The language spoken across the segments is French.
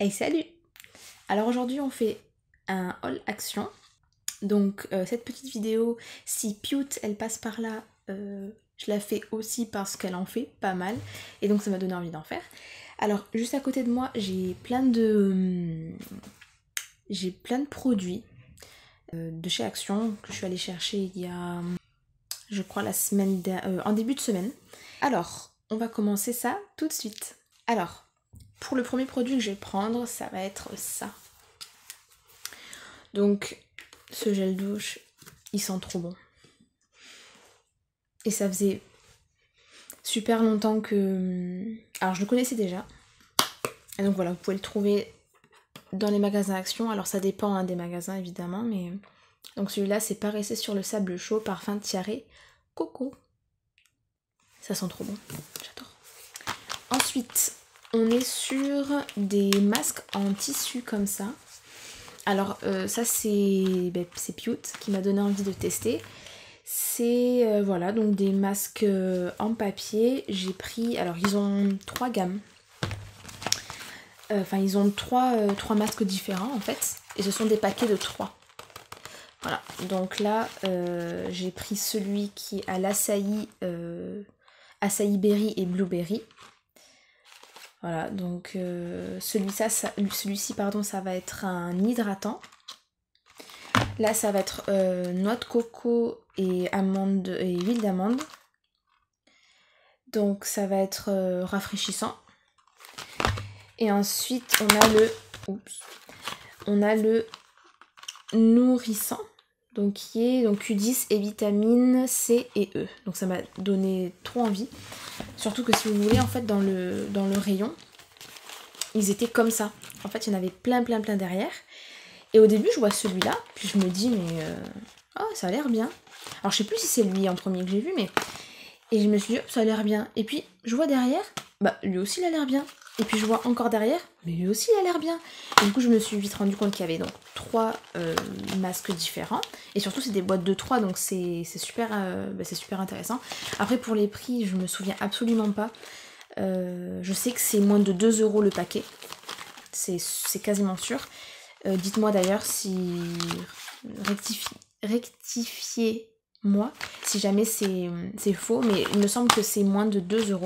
Hey salut! Alors aujourd'hui on fait un haul action. Donc cette petite vidéo, si Pute elle passe par là, je la fais aussi parce qu'elle en fait pas mal. Et donc ça m'a donné envie d'en faire. Alors juste à côté de moi j'ai plein de produits de chez Action que je suis allée chercher il y a, je crois, en début de semaine. Alors on va commencer ça tout de suite. Alors pour le premier produit que je vais prendre, ça va être ça. Donc ce gel douche, il sent trop bon. Et ça faisait super longtemps que... Alors je le connaissais déjà. Et donc voilà, vous pouvez le trouver dans les magasins Action. Alors ça dépend des magasins évidemment, mais... Donc celui-là, c'est Paressé sur le sable chaud, parfum tiare coco. Ça sent trop bon, j'adore. Ensuite, on est sur des masques en tissu comme ça. Alors ça c'est Pute qui m'a donné envie de tester. C'est voilà, donc des masques en papier. J'ai pris, alors ils ont 3 gammes. Enfin ils ont trois masques différents en fait. Et ce sont des paquets de 3. Voilà, donc là j'ai pris celui qui a l'açaï, açaï berry et blueberry. Voilà, donc celui-ci pardon, ça va être un hydratant. Là ça va être noix de coco et amande et huile d'amande. Donc ça va être rafraîchissant. Et ensuite on a le nourrissant. Donc qui est donc Q10 et vitamines C et E. Donc ça m'a donné trop envie. Surtout que si vous voulez, en fait dans le rayon, ils étaient comme ça. En fait il y en avait plein derrière. Et au début je vois celui-là, puis je me dis mais oh ça a l'air bien. Alors je sais plus si c'est lui en premier que j'ai vu, mais... Et je me suis dit, ça a l'air bien. Et puis, je vois derrière, bah lui aussi il a l'air bien. Et puis je vois encore derrière, mais lui aussi il a l'air bien. Et du coup, je me suis vite rendu compte qu'il y avait donc 3 masques différents. Et surtout, c'est des boîtes de 3, donc c'est super, super intéressant. Après, pour les prix, je me souviens absolument pas. Je sais que c'est moins de 2 € le paquet. C'est quasiment sûr. Dites-moi d'ailleurs si... Rectifiez-moi si jamais c'est faux, mais il me semble que c'est moins de 2 €.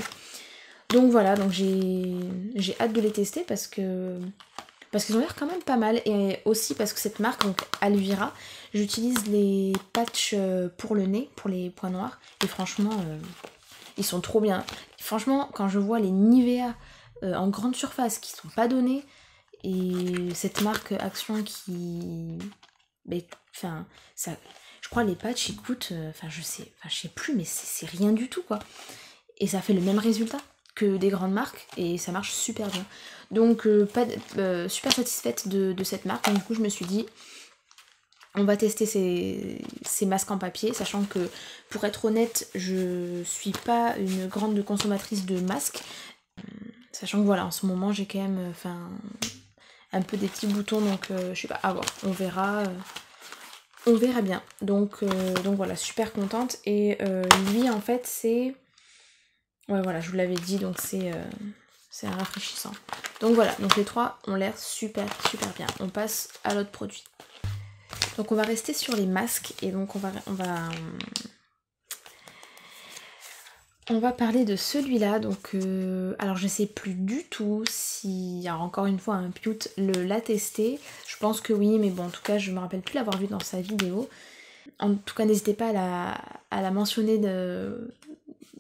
Donc voilà, donc j'ai hâte de les tester parce qu'ils ont l'air quand même pas mal. Et aussi parce que cette marque, donc Alvira, j'utilise les patchs pour le nez, pour les points noirs. Et franchement, ils sont trop bien. Franchement, quand je vois les Nivea en grande surface qui sont pas donnés, et cette marque Action qui... Enfin, ça... Je crois les patchs ils coûtent, je sais plus, mais c'est rien du tout quoi. Et ça fait le même résultat que des grandes marques et ça marche super bien. Donc super satisfaite de cette marque. Donc du coup je me suis dit, on va tester ces masques en papier, sachant que pour être honnête, je suis pas une grande consommatrice de masques. Sachant que voilà, en ce moment j'ai quand même un peu des petits boutons, donc je sais pas, à voir, on verra. On verra bien. Donc voilà, super contente. Et lui en fait c'est... Ouais voilà, je vous l'avais dit, donc c'est un rafraîchissant. Donc voilà, donc les 3 ont l'air super bien. On passe à l'autre produit. Donc on va rester sur les masques et donc on va parler de celui-là. Donc alors je sais plus du tout si... Alors encore une fois, un Pute l'a testé. Je pense que oui, mais bon, en tout cas, je me rappelle plus l'avoir vu dans sa vidéo. En tout cas, n'hésitez pas à la mentionner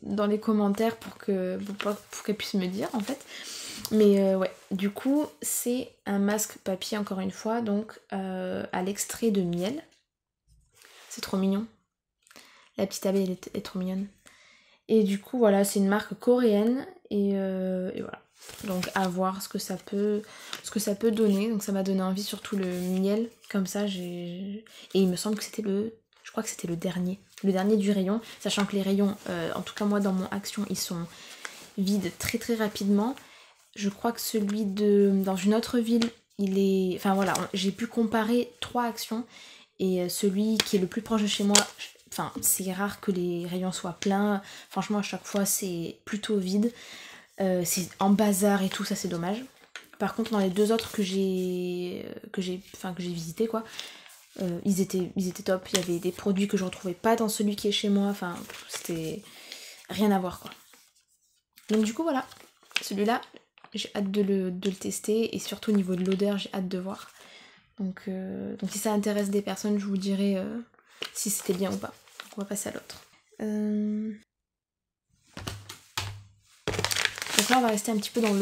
dans les commentaires pour qu'elle puisse me dire, en fait. Mais ouais, du coup, c'est un masque papier, encore une fois, donc à l'extrait de miel. C'est trop mignon. La petite abeille, elle est trop mignonne. Et du coup, voilà, c'est une marque coréenne. Et voilà. Donc à voir ce que ça peut donner. Donc ça m'a donné envie, surtout le miel. Comme ça, et il me semble que c'était je crois que c'était le dernier du rayon. Sachant que les rayons, en tout cas moi dans mon Action, ils sont vides très rapidement. Je crois que celui dans une autre ville, il est... Enfin voilà, j'ai pu comparer 3 Actions. Et celui qui est le plus proche de chez moi... Enfin, c'est rare que les rayons soient pleins. Franchement, à chaque fois, c'est plutôt vide. C'est en bazar et tout, ça c'est dommage. Par contre dans les deux autres que j'ai visité quoi, ils étaient top. Il y avait des produits que je retrouvais pas dans celui qui est chez moi, enfin c'était rien à voir quoi. Donc du coup voilà, celui-là j'ai hâte de le tester et surtout au niveau de l'odeur j'ai hâte de voir. Donc si ça intéresse des personnes je vous dirai si c'était bien ou pas. Donc on va passer à l'autre. Donc là on va rester un petit peu dans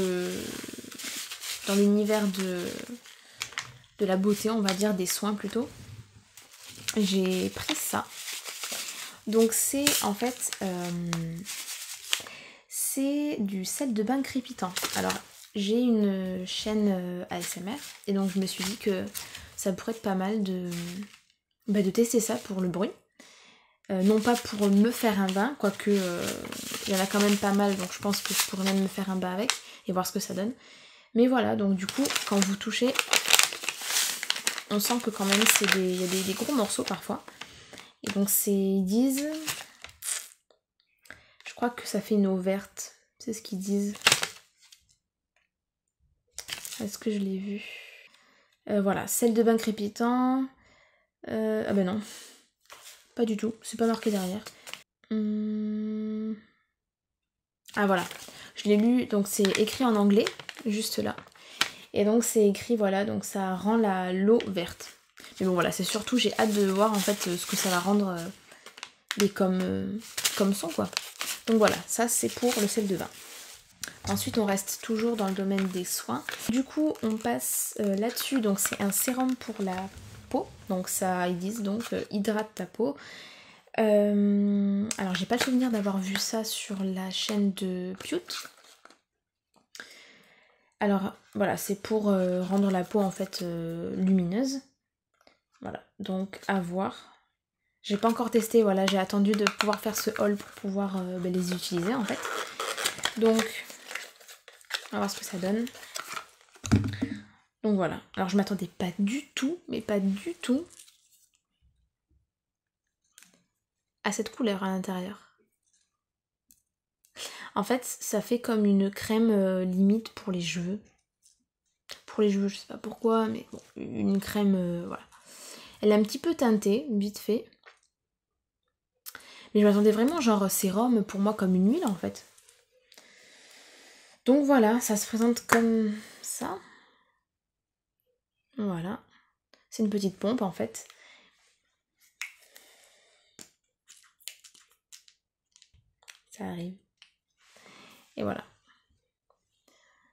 l'univers de la beauté, on va dire, des soins plutôt. J'ai pris ça. Donc c'est en fait c'est du sel de bain crépitant. Alors j'ai une chaîne ASMR et donc je me suis dit que ça pourrait être pas mal de tester ça pour le bruit. Non pas pour me faire un bain, quoique il y en a quand même pas mal, donc je pense que je pourrais même me faire un bain avec et voir ce que ça donne. Mais voilà, donc du coup, quand vous touchez, on sent que quand même il y a des gros morceaux parfois. Et donc ils disent, je crois que ça fait une eau verte, c'est ce qu'ils disent. Est-ce que je l'ai vu? Voilà, sel de bain crépitant. Ah ben non, pas du tout, c'est pas marqué derrière. Ah voilà, je l'ai lu, donc c'est écrit en anglais, juste là. Et donc c'est écrit, voilà, donc ça rend l'eau verte. Mais bon voilà, c'est surtout, j'ai hâte de voir en fait ce que ça va rendre comme son quoi. Donc voilà, ça c'est pour le sel de bain. Ensuite on reste toujours dans le domaine des soins. Du coup on passe là-dessus, donc c'est un sérum pour la peau. Donc ça, ils disent donc hydrate ta peau. Alors j'ai pas le souvenir d'avoir vu ça sur la chaîne de Pute. Alors voilà, c'est pour rendre la peau en fait lumineuse. Voilà, donc à voir. J'ai pas encore testé, voilà, j'ai attendu de pouvoir faire ce haul pour pouvoir les utiliser en fait. Donc on va voir ce que ça donne. Donc voilà, alors je m'attendais pas du tout, mais pas du tout, à cette couleur à l'intérieur. En fait, ça fait comme une crème limite pour les cheveux. Pour les cheveux, je sais pas pourquoi, mais bon, une crème, voilà. Elle est un petit peu teintée, vite fait. Mais je m'attendais vraiment genre sérum pour moi comme une huile en fait. Donc voilà, ça se présente comme ça. Voilà. C'est une petite pompe en fait. Ça arrive. Et voilà.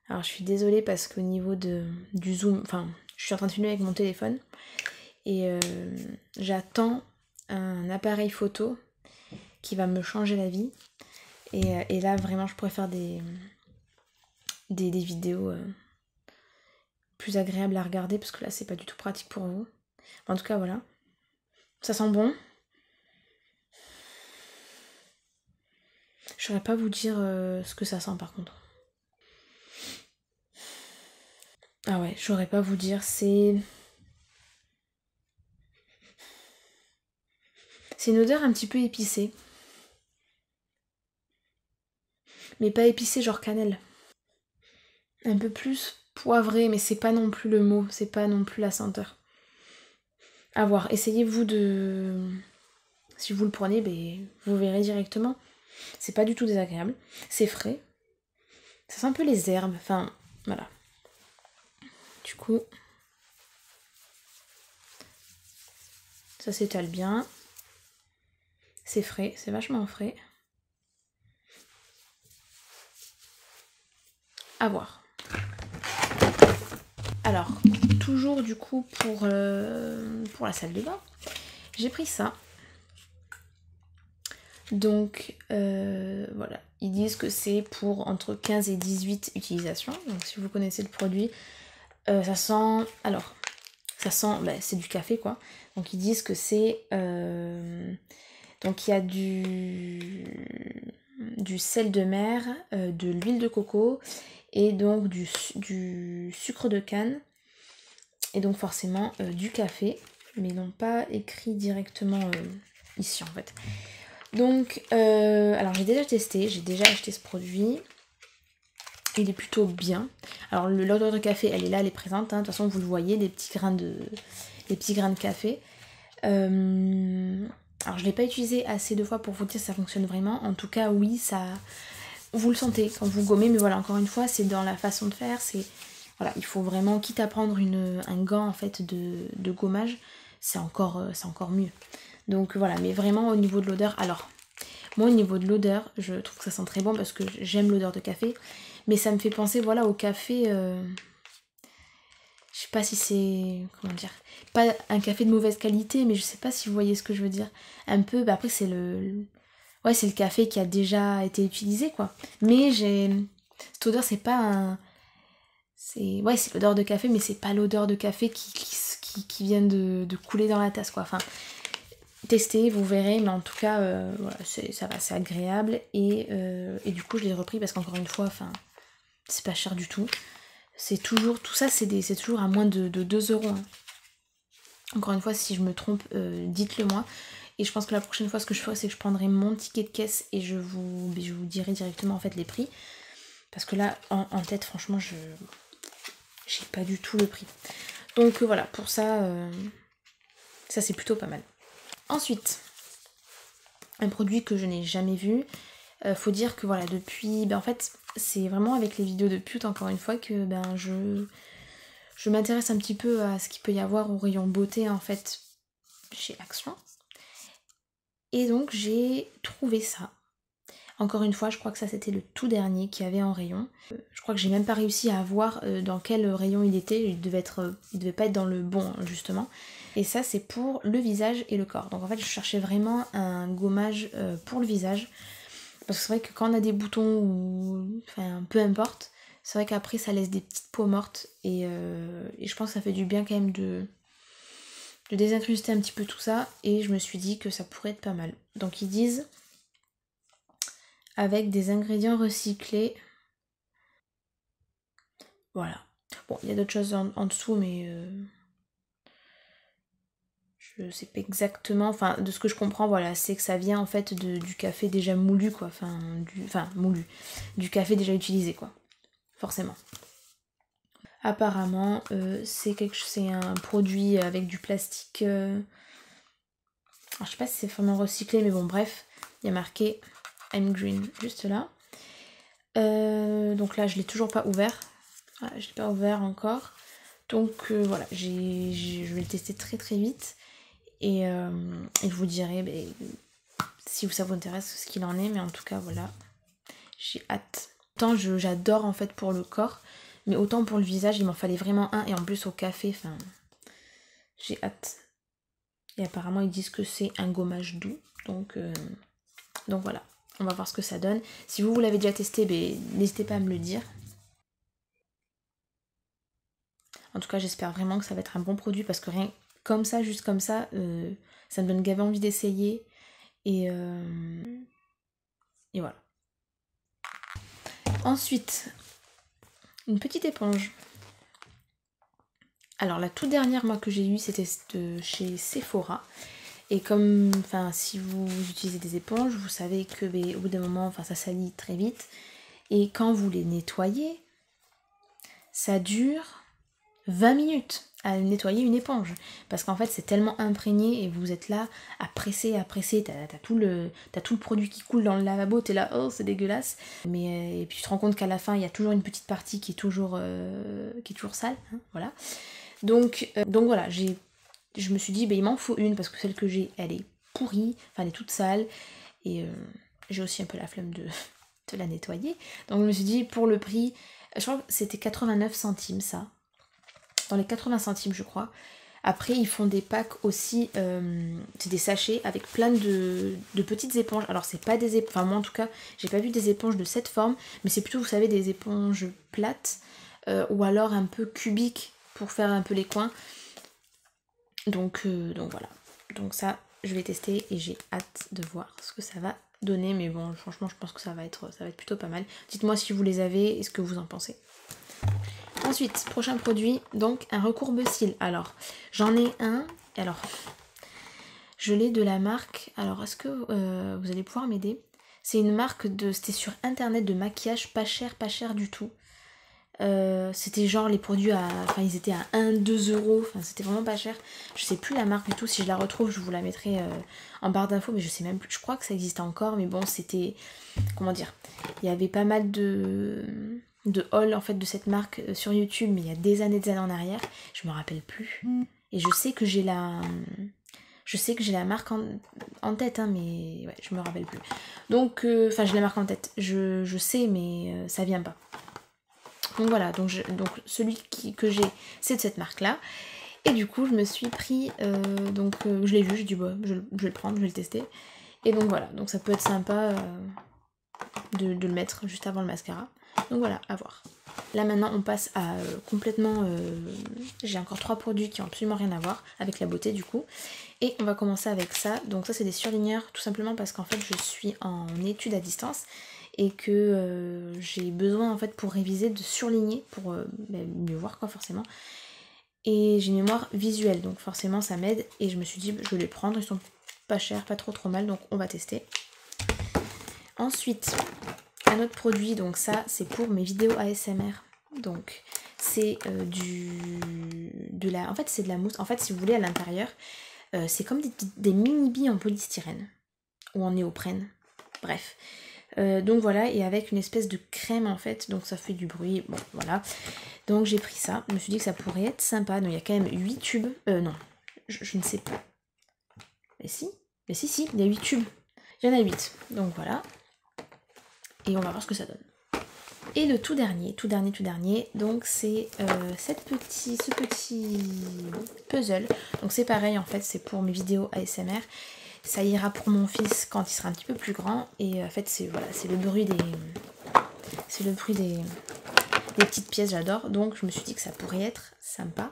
Alors je suis désolée parce qu'au niveau du zoom, enfin je suis en train de filmer avec mon téléphone et j'attends un appareil photo qui va me changer la vie. Et là vraiment je pourrais faire des vidéos plus agréables à regarder parce que là c'est pas du tout pratique pour vous. En tout cas voilà. Ça sent bon. Je saurais pas vous dire ce que ça sent par contre. Ah ouais, je saurais pas vous dire, c'est une odeur un petit peu épicée. Mais pas épicée genre cannelle. Un peu plus poivré, mais c'est pas non plus le mot, c'est pas non plus la senteur. À voir, essayez-vous de... Si vous le prenez, vous verrez directement. C'est pas du tout désagréable, c'est frais. Ça sent un peu les herbes, enfin, voilà. Du coup, ça s'étale bien. C'est frais, c'est vachement frais. À voir. Alors, toujours du coup pour la salle de bain, j'ai pris ça. Donc voilà, ils disent que c'est pour entre 15 et 18 utilisations. Donc si vous connaissez le produit, ça sent... Alors, ça sent... c'est du café quoi. Donc ils disent que c'est... donc il y a du sel de mer, de l'huile de coco et donc du sucre de canne et donc forcément du café, mais ils n'ont pas écrit directement ici en fait. Donc alors j'ai déjà testé, j'ai déjà acheté ce produit il est plutôt bien. Alors l'odeur de café, elle est là, elle est présente, hein. De toute façon vous le voyez, les petits grains de café. Alors je ne l'ai pas utilisé assez de fois pour vous dire si ça fonctionne vraiment. En tout cas oui, ça, vous le sentez quand vous gommez, mais voilà, encore une fois, c'est dans la façon de faire. C'est voilà, il faut vraiment, quitte à prendre un gant en fait de gommage, c'est encore mieux. Donc voilà, mais vraiment au niveau de l'odeur, alors moi au niveau de l'odeur, je trouve que ça sent très bon parce que j'aime l'odeur de café, mais ça me fait penser voilà au café, je sais pas si c'est, comment dire, pas un café de mauvaise qualité, mais je sais pas si vous voyez ce que je veux dire. Un peu, bah après c'est ouais, c'est le café qui a déjà été utilisé quoi. Mais cette odeur, c'est pas un, ouais, c'est l'odeur de café, mais c'est pas l'odeur de café qui vient de couler dans la tasse quoi. Enfin, testez, vous verrez, mais en tout cas, voilà, ça va, c'est agréable. Et du coup, je l'ai repris parce qu'encore une fois, enfin, c'est pas cher du tout. C'est toujours, tout ça, c'est toujours à moins de 2 €. Hein. Encore une fois, si je me trompe, dites-le moi. Et je pense que la prochaine fois, ce que je ferai, c'est que je prendrai mon ticket de caisse et je vous dirai directement en fait les prix. Parce que là, en tête, franchement, j'ai pas du tout le prix. Donc voilà, pour ça, ça c'est plutôt pas mal. Ensuite, un produit que je n'ai jamais vu. Faut dire que voilà, depuis, en fait, c'est vraiment avec les vidéos de pute, encore une fois, que je m'intéresse un petit peu à ce qu'il peut y avoir au rayon beauté, en fait, chez Action. Et donc, j'ai trouvé ça. Encore une fois, je crois que ça, c'était le tout dernier qu'il y avait en rayon. Je crois que j'ai même pas réussi à voir dans quel rayon il était. Il devait pas être dans le bon, justement. Et ça, c'est pour le visage et le corps. Donc, en fait, je cherchais vraiment un gommage pour le visage. Parce que c'est vrai que quand on a des boutons ou enfin peu importe, c'est vrai qu'après ça laisse des petites peaux mortes et je pense que ça fait du bien quand même de désincruster un petit peu tout ça et je me suis dit que ça pourrait être pas mal. Donc ils disent avec des ingrédients recyclés. Voilà. Bon, il y a d'autres choses en dessous mais je sais pas exactement, enfin de ce que je comprends voilà, c'est que ça vient en fait du café déjà moulu quoi, enfin moulu, du café déjà utilisé quoi, forcément. Apparemment, c'est un produit avec du plastique. Alors, je sais pas si c'est vraiment recyclé, mais bon, bref, il y a marqué I'm green juste là. Donc là, je l'ai toujours pas ouvert. Voilà, je l'ai pas ouvert encore. Donc voilà, je vais le tester très très vite. Et je vous dirai si ça vous intéresse ce qu'il en est. Mais en tout cas, voilà, j'ai hâte. Tant j'adore en fait pour le corps. Mais autant pour le visage, il m'en fallait vraiment un. Et en plus au café, enfin, j'ai hâte. Et apparemment, ils disent que c'est un gommage doux. Donc voilà, on va voir ce que ça donne. Si vous l'avez déjà testé, n'hésitez pas à me le dire. En tout cas, j'espère vraiment que ça va être un bon produit. Parce que rien comme ça, juste comme ça, ça me donne grave envie d'essayer. Et voilà. Ensuite, une petite éponge. Alors la toute dernière moi que j'ai eue c'était de chez Sephora. Et comme, enfin si vous utilisez des éponges, vous savez que au bout d'un moment, enfin ça salit très vite. Et quand vous les nettoyez, ça dure 20 minutes à nettoyer une éponge. Parce qu'en fait c'est tellement imprégné et vous êtes là à presser, t'as tout le produit qui coule dans le lavabo, t'es là, oh c'est dégueulasse. Mais et puis tu te rends compte qu'à la fin il y a toujours une petite partie qui est toujours sale, hein, voilà. Donc voilà, je me suis dit, il m'en faut une parce que celle que j'ai, elle est pourrie, enfin elle est toute sale. Et j'ai aussi un peu la flemme de la nettoyer. Donc je me suis dit, pour le prix, je crois que c'était 89 centimes ça. Dans les 80 centimes je crois. Après ils font des packs aussi, c'est des sachets avec plein de petites éponges. Alors c'est pas des éponges, enfin moi en tout cas j'ai pas vu des éponges de cette forme, mais c'est plutôt vous savez des éponges plates ou alors un peu cubiques pour faire un peu les coins. Donc voilà. Donc ça je vais tester et j'ai hâte de voir ce que ça va donner. Mais bon franchement je pense que ça va être plutôt pas mal. Dites-moi si vous les avez et ce que vous en pensez. Ensuite, prochain produit, donc un recourbe-cils. Alors, j'en ai un. Alors, je l'ai de la marque. Alors, est-ce que vous allez pouvoir m'aider? C'est une marque c'était sur internet de maquillage pas cher du tout. C'était genre les produits enfin ils étaient à 1-2 euros, enfin c'était vraiment pas cher. Je sais plus la marque du tout, si je la retrouve je vous la mettrai en barre d'infos, mais je sais même plus, je crois que ça existe encore, mais bon c'était, comment dire, il y avait pas mal de haul en fait de cette marque sur YouTube, mais il y a des années en arrière, je me rappelle plus. Et je sais que j'ai la marque en tête, hein, mais ouais, je me rappelle plus. Donc, enfin j'ai la marque en tête, je sais, mais ça vient pas. Donc voilà, donc celui que j'ai, c'est de cette marque-là. Et du coup, je me suis pris, je l'ai vu, j'ai dit, bah, je vais le prendre, je vais le tester. Et donc voilà, donc ça peut être sympa de le mettre juste avant le mascara. Donc voilà, à voir. Là maintenant, on passe à complètement... j'ai encore 3 produits qui ont absolument rien à voir avec la beauté du coup. Et on va commencer avec ça. Donc ça, c'est des surligneurs, tout simplement parce qu'en fait, je suis en études à distance et que j'ai besoin en fait pour réviser de surligner pour mieux voir quoi forcément. Et j'ai une mémoire visuelle donc forcément ça m'aide et je me suis dit je vais les prendre, ils sont pas chers, pas trop mal, donc on va tester. Ensuite un autre produit, donc ça c'est pour mes vidéos ASMR, donc c'est en fait c'est de la mousse, en fait si vous voulez à l'intérieur c'est comme des mini billes en polystyrène ou en néoprène, bref. Donc voilà, et avec une espèce de crème en fait, donc ça fait du bruit, bon voilà. Donc j'ai pris ça, je me suis dit que ça pourrait être sympa, donc il y a quand même 8 tubes, non, je ne sais pas. Mais si, il y a 8 tubes, il y en a 8, donc voilà. Et on va voir ce que ça donne. Et le tout dernier, donc c'est ce petit puzzle, donc c'est pareil en fait, c'est pour mes vidéos ASMR. Ça ira pour mon fils quand il sera un petit peu plus grand. Et en fait, c'est voilà, le bruit des petites pièces, j'adore. Donc je me suis dit que ça pourrait être sympa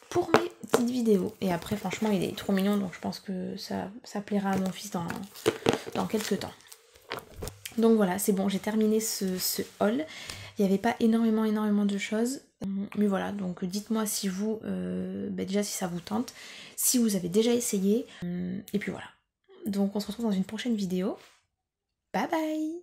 pour mes petites vidéos. Et après, franchement, il est trop mignon, donc je pense que ça plaira à mon fils dans quelques temps. Donc voilà, c'est bon, j'ai terminé ce haul. Il n'y avait pas énormément de choses. Mais voilà, donc dites-moi si vous, déjà si ça vous tente, si vous avez déjà essayé, et puis voilà. Donc on se retrouve dans une prochaine vidéo. Bye bye!